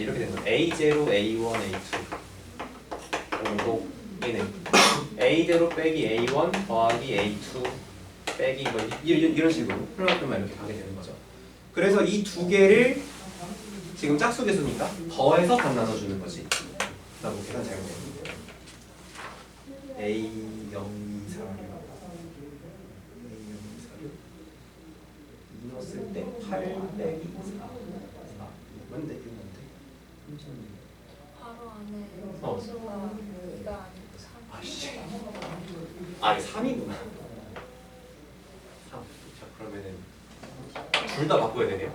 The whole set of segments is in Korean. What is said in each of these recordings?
이렇게 되는 거야. A0, A1, A2 공속 얘는 A0 빼기 A1 더하기 A2 빼기 뭐 이런 식으로 플러스만 이렇게 가게 되는 거죠. 그래서 이 두 개를 지금 짝수 계수니까 더해서 반 나눠주는 거지. 라고 계산 잘못된 거예요. A0, 2, 4, 6 2 넣었을 때 8 빼기 4 뭔데? 이거 뭔데? 36 바로 안에 수가 2가 아니고 3. 아씨 아 이게 3이구나 3. 자 그러면은 둘 다 바꿔야 되네요.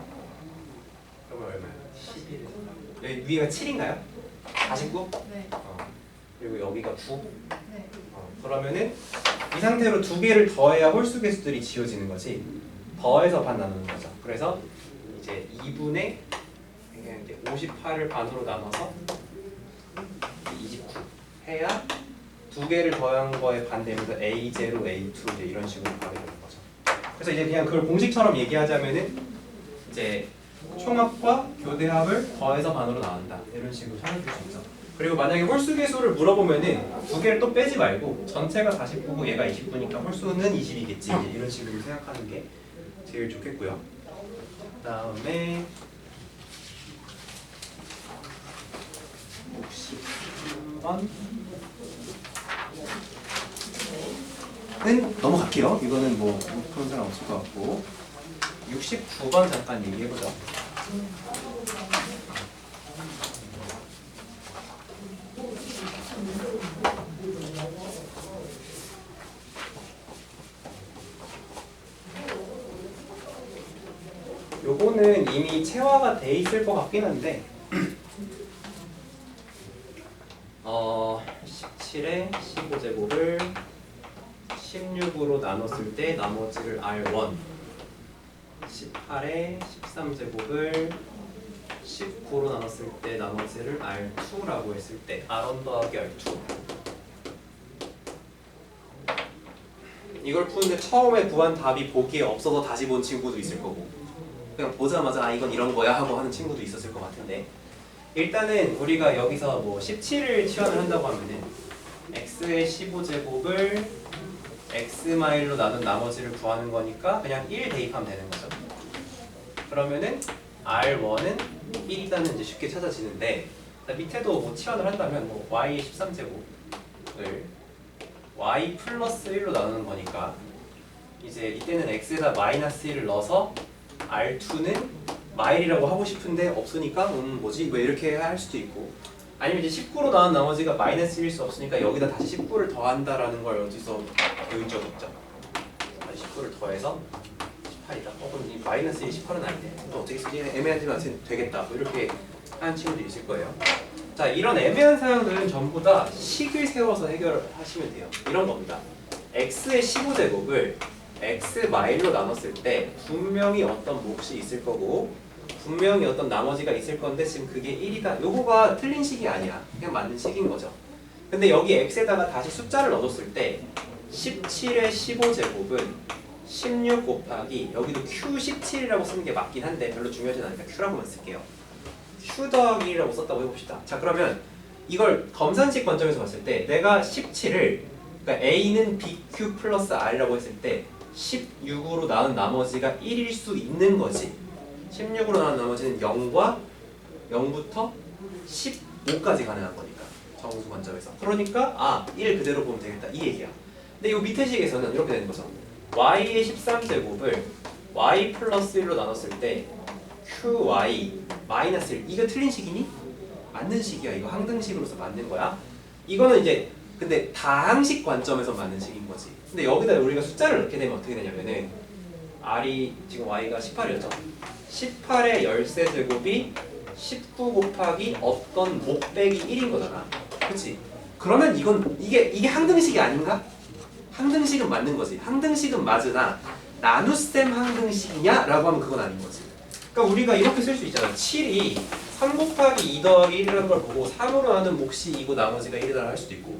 그러면 얼마야? 11. 여기 위가 7인가요? 49? 네. 그리고 여기가 9. 네. 그러면은 이 상태로 두 개를 더해야 홀수 개수들이 지워지는 거지. 더해서 반 나누는 거죠. 그래서 이제 2분의 58을 반으로 나눠서 29 해야 두 개를 더한 거에 반대면서 A0, A2 이제 이런 식으로 가게 되는 거죠. 그래서 이제 그냥 그걸 공식처럼 얘기하자면은 이제 총합과 교대합을 더해서 반으로 나눈다 이런 식으로 설명할 수 있죠. 그리고 만약에 홀수 개수를 물어보면은 두 개를 또 빼지 말고 전체가 49고 얘가 29니까 홀수는 20이겠지 이런 식으로 생각하는 게 제일 좋겠고요. 그다음에 60번은 넘어갈게요. 이거는 뭐 그런 사람 없을 것 같고 69번 잠깐 얘기해보죠. 요거는 이미 체화가 돼 있을 것 같긴 한데 17에 15제곱을 16으로 나눴을 때 나머지를 R1 18에 13제곱을 19로 나눴을 때 나머지를 R2라고 했을 때 R1 더하기 R2 이걸 푸는데 처음에 구한 답이 보기에 없어서 다시 본 친구도 있을 거고 그냥 보자마자 아 이건 이런 거야 하고 하는 친구도 있었을 것 같은데 일단은 우리가 여기서 뭐 17을 치환을 한다고 하면은 x의 15제곱을 x마일로 나눈 나머지를 구하는 거니까 그냥 1 대입하면 되는 거죠. 그러면은 R1은 1이다는 이제 쉽게 찾아지는데 밑에도 뭐 치환을 한다면 뭐 y의 13제곱을 y 플러스 1로 나누는 거니까 이제 이때는 x에다 마이너스 1을 넣어서 R2는 마일이라고 하고 싶은데 없으니까 뭐지? 왜 이렇게 할 수도 있고 아니면 이제 19로 나온 나머지가 마이너스 1일 수 없으니까 여기다 다시 19를 더한다라는 걸 어디서 배운 적 있죠? 다시 19를 더해서 18이다. 그럼 이 마이너스 1이 18은 아닌데 또 어떻게 쓰지? 애매한지만 되겠다. 뭐 이렇게 하는 친구들이 있을 거예요. 자, 이런 애매한 사항들은 전부 다 식을 세워서 해결하시면 돼요. 이런 겁니다. x의 15제곱을 x 마일로 나눴을 때 분명히 어떤 몫이 있을 거고 분명히 어떤 나머지가 있을 건데 지금 그게 1이다. 요거가 틀린 식이 아니야. 그냥 맞는 식인 거죠. 근데 여기 x에다가 다시 숫자를 넣어줬을 때 17의 15제곱은 16 곱하기 여기도 q17이라고 쓰는 게 맞긴 한데 별로 중요하진 않으니까 q라고만 쓸게요. q 더하기 1이라고 썼다고 해봅시다. 자 그러면 이걸 검산식 관점에서 봤을 때 내가 17을 그러니까 a는 bq 플러스 r이라고 했을 때 16으로 나눈 나머지가 1일 수 있는 거지. 16으로 나눈 나머지는 0과 0부터 15까지 가능한 거니까 정수 관점에서. 그러니까 1 그대로 보면 되겠다 이 얘기야. 근데 이 밑에 식에서는 이렇게 되는 거죠. y의 13제곱을 y 플러스 1로 나눴을 때 qy 마이너스 1 이거 틀린 식이니? 맞는 식이야. 이거 항등식으로서 맞는 거야. 이거는 이제 근데 다항식 관점에서 맞는 식인 거지. 근데 여기다 우리가 숫자를 넣게 되면 어떻게 되냐면은 r이 지금 y가 18이었죠. 18의 13제곱이 19 곱하기 어떤 목 빼기 1인 거잖아. 그치? 그러면 이게 항등식이 아닌가? 항등식은 맞는 거지. 항등식은 맞으나 나눗셈 항등식이냐? 라고 하면 그건 아닌 거지. 그러니까 우리가 이렇게 쓸 수 있잖아. 7이 3 곱하기 2 더하기 1이라는 걸 보고 3으로 나눈 몫이 2고 나머지가 1이라고 할 수도 있고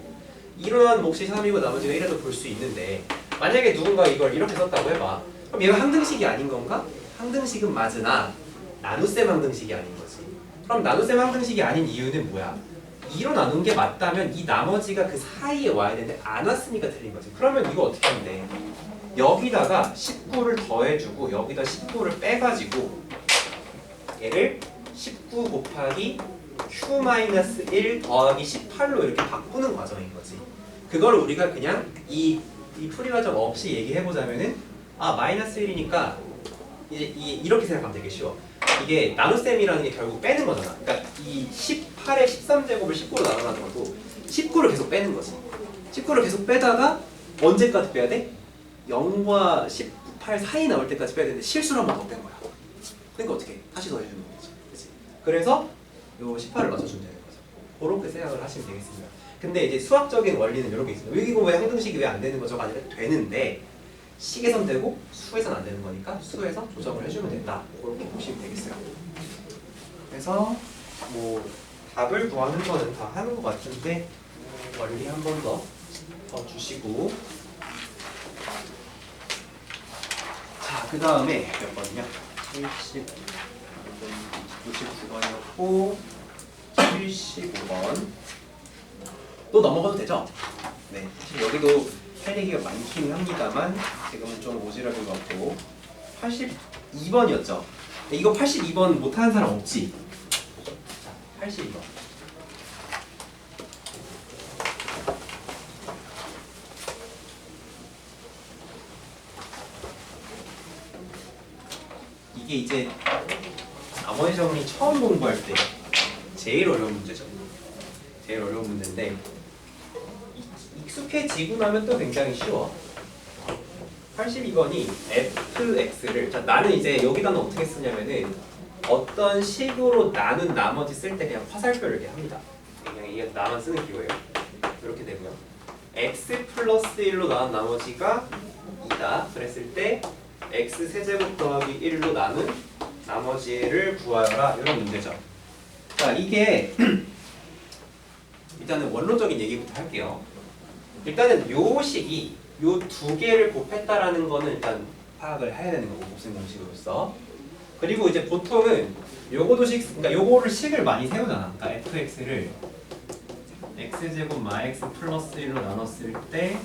2로 나눈 몫이 3이고 나머지가 1이라도 볼 수 있는데 만약에 누군가 이걸 이렇게 썼다고 해봐. 그럼 얘가 항등식이 아닌 건가? 항등식은 맞으나 나눗셈 항등식이 아닌 거지. 그럼 나눗셈 항등식이 아닌 이유는 뭐야? 2로 나눈 게 맞다면 이 나머지가 그 사이에 와야 되는데 안 왔으니까 틀린 거지. 그러면 이거 어떻게 하면 돼? 여기다가 19를 더해주고 여기다 19를 빼가지고 얘를 19 곱하기 q-1 더하기 18로 이렇게 바꾸는 과정인 거지. 그걸 우리가 그냥 이 풀이 과정 없이 얘기해보자면은 마이너스 1이니까 이제 이렇게 생각하면 되게 쉬워. 이게 나눗셈이라는 게 결국 빼는 거잖아. 그러니까 이 18의 13제곱을 19로 나눠가는 것도 19를 계속 빼는 거지. 19를 계속 빼다가 언제까지 빼야 돼? 0과 18 사이 나올 때까지 빼야 되는데 실수로 한 번 더 뺀 거야. 그러니까 어떻게? 다시 더해주는 거지. 그치? 그래서 요 18을 맞춰주면 되는 거죠. 그렇게 생각을 하시면 되겠습니다. 근데 이제 수학적인 원리는 이런 게 있습니다. 이거 왜 항등식이 왜 안 되는 거죠가 아니라 되는데 식에선 되고 수에선 안 되는 거니까 수에서 조정을 해주면 된다. 그렇게 보시면 되겠어요. 그래서 뭐 답을 구하는 거는 다 하는 것 같은데 원리 한 번 더 주시고 자, 그 다음에 몇 번이냐? 69번이었고 75번 또 넘어가도 되죠? 네, 사실 여기도 할 얘기가 많긴 합니다만 지금은 좀 오지랖인 것 같고 82번이었죠? 이거 82번 못하는 사람 없지? 자, 82번 이게 이제 나머지 정리 처음 공부할 때 제일 어려운 문제죠. 제일 어려운 문제인데 익숙해지고 나면 또 굉장히 쉬워. 82번이 fx를 자, 나는 이제 여기다는 어떻게 쓰냐면은 어떤 식으로 나눈 나머지 쓸 때 그냥 화살표를 이렇게 합니다. 그냥 이게 나만 쓰는 기호예요. 이렇게 되고요. x 플러스 1로 나눈 나머지가 2다 그랬을 때 x 세제곱 더하기 1로 나눈 나머지를 구하여라 이런 문제죠. 자, 이게 일단은 원론적인 얘기부터 할게요. 일단은 요 식이 요 두 개를 곱했다라는 거는 일단 파악을 해야 되는 거고 곱셈 공식으로서. 그리고 이제 보통은 요거도 그러니까 요거를 식을 많이 세우잖아. 그러니까 fx를 x제곱 마x 플러스 1로 나눴을 때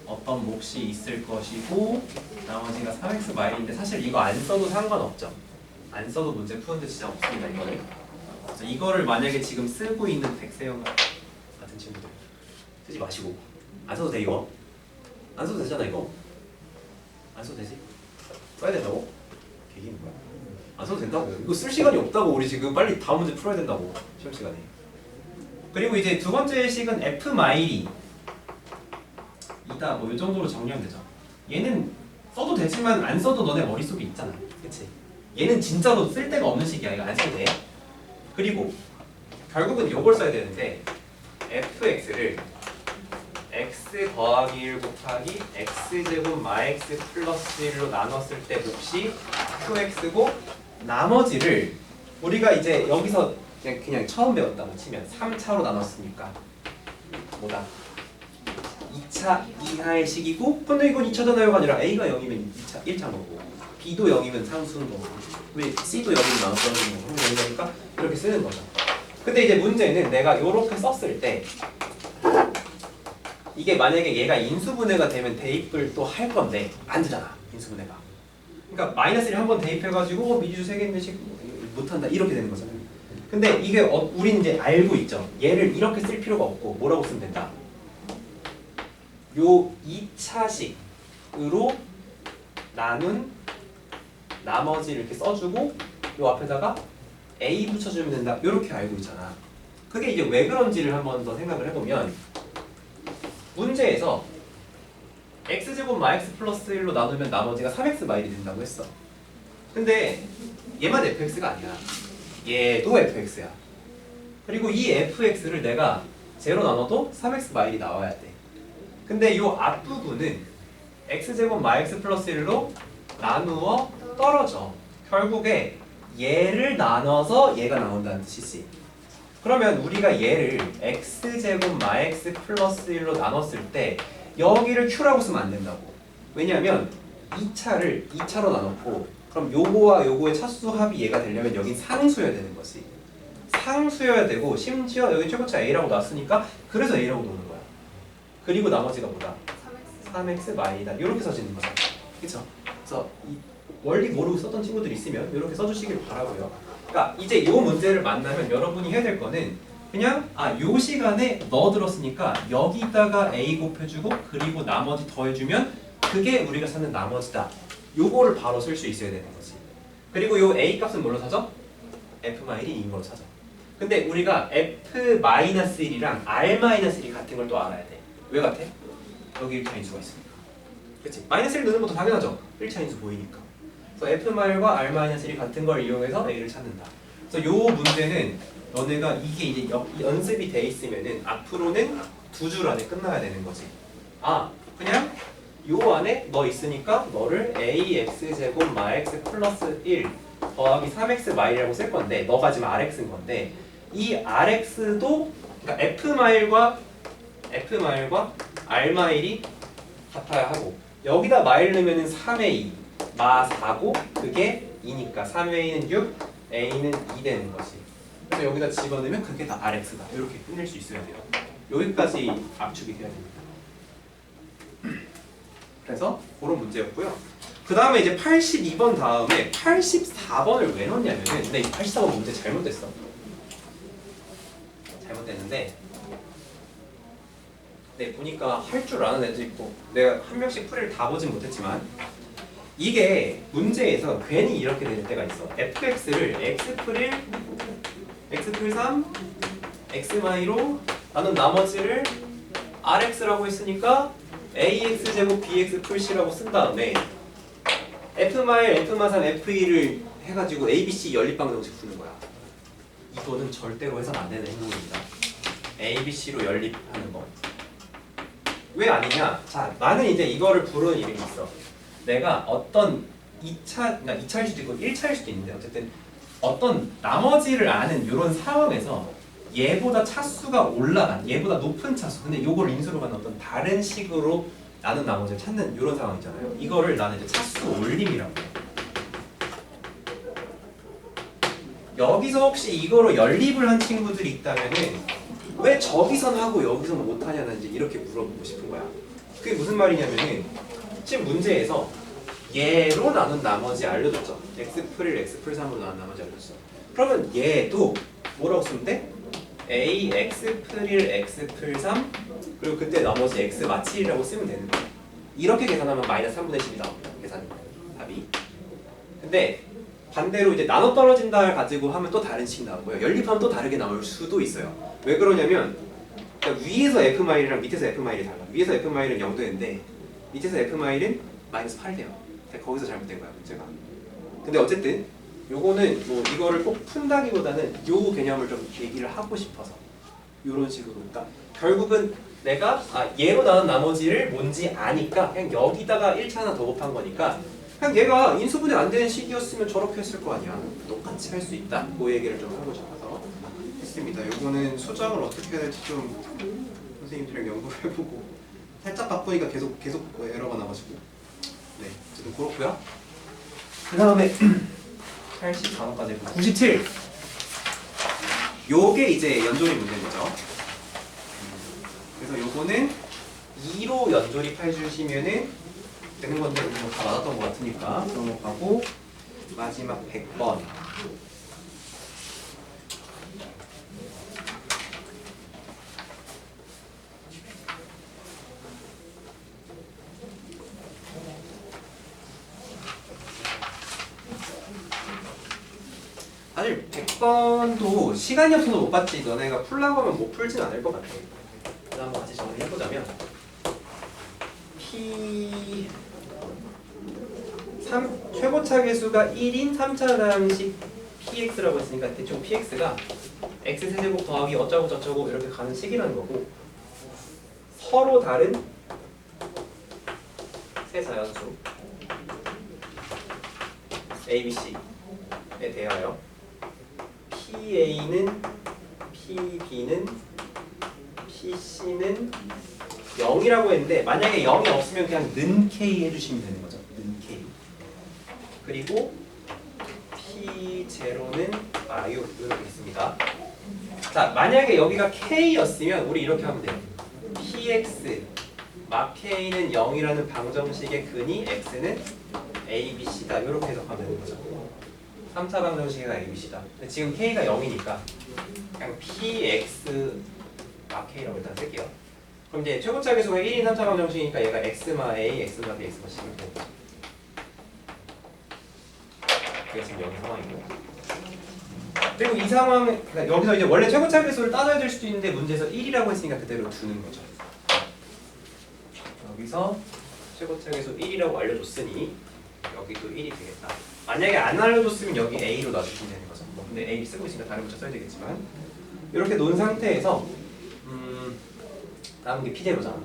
어떤 몫이 있을 것이고 나머지가 3x 마일인데 사실 이거 안 써도 상관없죠. 안 써도 문제 푸는데 지장 없습니다. 이거를. 그래서 이거를 만약에 지금 쓰고 있는 백세영 같은 친구들 쓰지 마시고 안 써도 돼 이거? 안 써도 되잖아 이거? 안 써도 되지? 써야 된다고? 개기는 거야? 안 써도 된다고? 이거 쓸 시간이 없다고. 우리 지금 빨리 다음 문제 풀어야 된다고 시험 시간에. 그리고 이제 두 번째 식은 f 마일이 이다 뭐 이 정도로 정리하면 되죠. 얘는 써도 되지만 안 써도 너네 머릿속에 있잖아. 그치? 얘는 진짜로 쓸 데가 없는 식이야. 이거 안 써도 돼. 그리고 결국은 이걸 써야 되는데 fx를 x 더하기 1 곱하기 x제곱 마x 플러스 1로 나눴을 때 몫이 qx고 나머지를 우리가 이제 여기서 그냥 처음 배웠다고 치면 3차로 나눴으니까 뭐다? 2차 이하의 식이고 근데 이건 2차잖아요가 아니라 A가 0이면 2차, 1차인 거고 B도 0이면 상수인 거고 왜 C도 0이면 나눠서 0이면 거니까 이렇게 쓰는 거죠. 근데 이제 문제는 내가 이렇게 썼을 때 이게 만약에 얘가 인수분해가 되면 대입을 또 할 건데 안 되잖아 인수분해가. 그러니까 마이너스 1 한번 대입해가지고 미지수 3개인데 못한다 이렇게 되는 거잖아요. 근데 이게 우린 이제 알고 있죠. 얘를 이렇게 쓸 필요가 없고 뭐라고 쓰면 된다. 요 2차식으로 나눈 나머지를 이렇게 써주고 요 앞에다가 A 붙여주면 된다. 이렇게 알고 있잖아. 그게 이제 왜 그런지를 한번 더 생각을 해보면 문제에서 x제곱 마x 플러스 1로 나누면 나머지가 3x 마일이 된다고 했어. 근데 얘만 fx가 아니야. 얘도 fx야. 그리고 이 fx를 내가 0 나눠도 3x 마일이 나와야 돼. 근데 이 앞부분은 x제곱 마x 플러스 1로 나누어 떨어져. 결국에 얘를 나눠서 얘가 나온다는 뜻이지. 그러면 우리가 얘를 x제곱 마x 플러스 1로 나눴을 때 여기를 q라고 쓰면 안 된다고. 왜냐하면 2차를 2차로 나눴고 그럼 요거와 요거의 차수 합이 얘가 되려면 여긴 상수여야 되는 거지. 상수여야 되고 심지어 여기 최고차 a라고 놨으니까 그래서 a라고 놓는 거야. 그리고 나머지가 뭐다? 3x 마이다. 이렇게 써지는 거죠. 그쵸? 그래서 이 원리 모르고 썼던 친구들 있으면 이렇게 써주시길 바라고요. 그러니까 이제 이 문제를 만나면 여러분이 해야 될 거는 그냥 요 시간에 넣어들었으니까 여기다가 a 곱해주고 그리고 나머지 더해주면 그게 우리가 찾는 나머지다. 요거를 바로 쓸 수 있어야 되는 거지. 그리고 요 a 값은 뭘로 사죠? f-1인 걸로 사죠. 근데 우리가 f-1이랑 r-1이 같은 걸 또 알아야 돼. 왜 같아? 여기 1차인수가 있으니까. 그치? 마이너스 1 넣는 것도 당연하죠. 1차인수 보이니까. 그래서 f-과 r-1이 같은 걸 이용해서 a를 찾는다. 그래서 요 문제는 너네가 이게 이제 연습이 돼 있으면은 앞으로는 2줄 안에 끝나야 되는 거지. 그냥 요 안에 너 있으니까 너를 ax제곱 마x 플러스 1 더하기 3x 마일이라고 쓸 건데 너가 지금 rx인 건데 이 rx도 그러니까 f-마일과 r-마일이 같아야 하고 여기다 마일 넣으면 3의 2 마 4고 그게 2니까 3의 2는 6 a는 2 되는 거지. 그래서 여기다 집어넣으면 그게 다 rx다. 이렇게 끝낼 수 있어야 돼요. 여기까지 압축이 돼야 됩니다. 그래서 그런 문제였고요. 그 다음에 이제 82번 다음에 84번을 왜 넣냐면은 근데 이 84번 문제 잘못됐어. 잘못됐는데 보니까 할 줄 아는 애도 있고 내가 한 명씩 풀이를 다 보진 못했지만 이게 문제에서 괜히 이렇게 될 때가 있어. fx를 x플1, x플3, x마이로 나눈 나머지를 rx라고 했으니까 ax제곱 bx플c라고 쓴 다음에 f마일, f마3, f2를 해가지고 abc 연립방정식 푸는 거야. 이거는 절대로 해서는 안 되는 행동입니다. abc로 연립하는 거. 왜 아니냐? 자, 나는 이제 이거를 부르는 이름이 있어. 내가 어떤 2차, 그러니까 2차일 수도 있고 1차일 수도 있는데 어쨌든 어떤 나머지를 아는 이런 상황에서 얘보다 차수가 올라간, 얘보다 높은 차수 근데 요걸 인수로 가는 어떤 다른 식으로 나는 나머지를 찾는 이런 상황 있잖아요. 이거를 나는 이제 차수 올림이라고 해. 여기서 혹시 이거로 연립을 한 친구들이 있다면은 왜 저기선 하고 여기선 못하냐는 이제 이렇게 물어보고 싶은 거야. 그게 무슨 말이냐면은 지금 문제에서 얘로 나눈 나머지 알려줬죠. x플1, x플3으로 나눈 나머지 알려줬어. 그러면 얘도 뭐라고 쓰면 돼? a x플1, x플3 그리고 그때 나머지 x 마칠이라고 쓰면 되는 거야. 이렇게 계산하면 마이너스 3분의 10이 나옵니다. 계산 답이. 근데 반대로 이제 나눠 떨어진다 가지고 하면 또 다른 식 나오고요. 연립하면 또 다르게 나올 수도 있어요. 왜 그러냐면 그러니까 위에서 f마일이랑 밑에서 f마일이 달라. 위에서 f마일은 0도인데 밑에서 f마일은 마이너스 8 돼요. 거기서 잘못된 거야 문제가. 근데 어쨌든 요거는 뭐 이거를 꼭 푼다기보다는 요 개념을 좀 얘기를 하고 싶어서 요런 식으로. 그러니까 결국은 내가 얘로 나눈 나머지를 뭔지 아니까 그냥 여기다가 1차 하나 더 곱한 거니까 그냥 얘가 인수분해 안 되는 식이었으면 저렇게 했을 거 아니야. 똑같이 할 수 있다. 그 얘기를 좀 하고 싶어서 했습니다. 요거는 수정을 어떻게 해야 될지 좀 선생님들이랑 연구를 해보고 살짝 바꾸니까 계속 에러가 나가지고 네 어쨌든 그렇고요. 그 다음에 84번까지 97 요게 이제 연조립 문제인 거죠. 그래서 요거는 2로 연조립해 주시면은 되는 건데 이거 다 맞았던 것 같으니까 넘어가고 마지막 100번 사실 100번도 시간이 없어서 못 봤지 너네가 풀라고 하면 못 풀진 않을 것 같아. 그래서 한번 같이 정리해보자면 P 최고차 계수가 1인 3차 방식 px라고 했으니까 대충 px가 x 세제곱 더하기 어쩌고 저쩌고 이렇게 가는 식이라는 거고 서로 다른 세 자연수 abc에 대하여 pa는 pb는 pc는 0이라고 했는데 만약에 0이 없으면 그냥 는 k 해주시면 되는 거죠. 는 k. 그리고 p0는 이렇게 있습니다. 자, 만약에 여기가 K였으면 우리 이렇게 하면 돼요. PX 막 K는 0이라는 방정식의 근이 X는 ABC다. 이렇게 해석하면 되는 거죠. 3차 방정식의 ABC다. 근데 지금 K가 0이니까 그냥 PX 막 K라고 일단 쓸게요. 그럼 이제 최고차 계수가 1인 3차 방정식이니까 얘가 X마 A, X마 B, X마 C가 되는 거죠. 그게 지금 여기 상황이고. 그리고 이 상황, 그러니까 여기서 이제 원래 최고차 계수를 따져야 될 수도 있는데 문제에서 1이라고 했으니까 그대로 두는 거죠. 여기서 최고차 계수 1이라고 알려줬으니 여기도 1이 되겠다. 만약에 안 알려줬으면 여기 A로 놔주시면 되는 거죠. 뭐 근데 A 쓰고 있으니까 다른 문자 써야 되겠지만 이렇게 놓은 상태에서 남은 게 P대로잖아.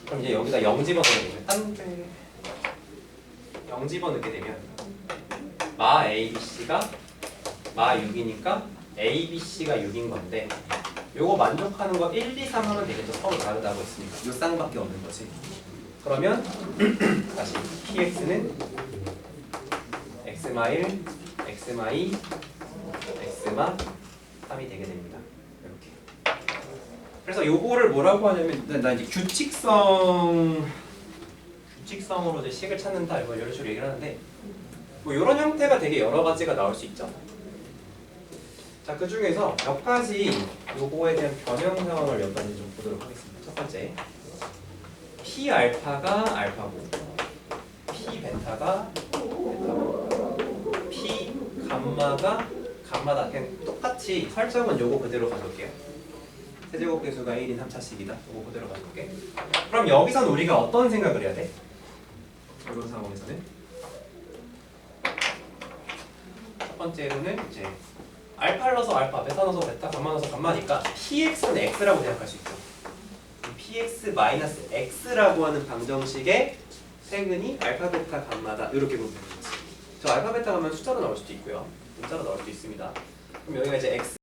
그럼 이제 여기다 0 집어넣게 되면 딴데 0 집어넣게 되면 마 ABC가 마 6이니까 ABC가 6인 건데 요거 만족하는 거 1, 2, 3 하면 되겠죠. 서로 다르다고 했으니까 요 쌍밖에 없는 거지. 그러면 다시 PX는 X마 1, X마 2, X마 3이 되게 됩니다. 이렇게. 그래서 요거를 뭐라고 하냐면 나 이제 규칙성으로 이제 식을 찾는다 이런 식으로 얘기를 하는데 뭐 이런 형태가 되게 여러 가지가 나올 수 있죠. 자, 그 중에서 몇 가지 요거에 대한 변형 상황을 몇 가지 좀 보도록 하겠습니다. 첫 번째, P 알파가 알파고, P 베타가 베타고, P 감마가 감마다. 그냥 똑같이 설정은 요거 그대로 가져올게요. 세제곱 계수가 1인 3차식이다. 요거 그대로 가져올게. 그럼 여기선 우리가 어떤 생각을 해야 돼? 이런 상황에서는 첫 번째로는 이제 알파 넣어서 알파, 베타 넣어서 베타, 감마 넣어서 감마니까 PX는 X라고 생각할 수 있죠. PX-X라고 하는 방정식의 세근이 알파, 베타, 감마다 이렇게 보면 되는 거지. 저 알파, 베타 가면 숫자로 나올 수도 있고요. 문자로 나올 수도 있습니다. 그럼 여기가 이제 X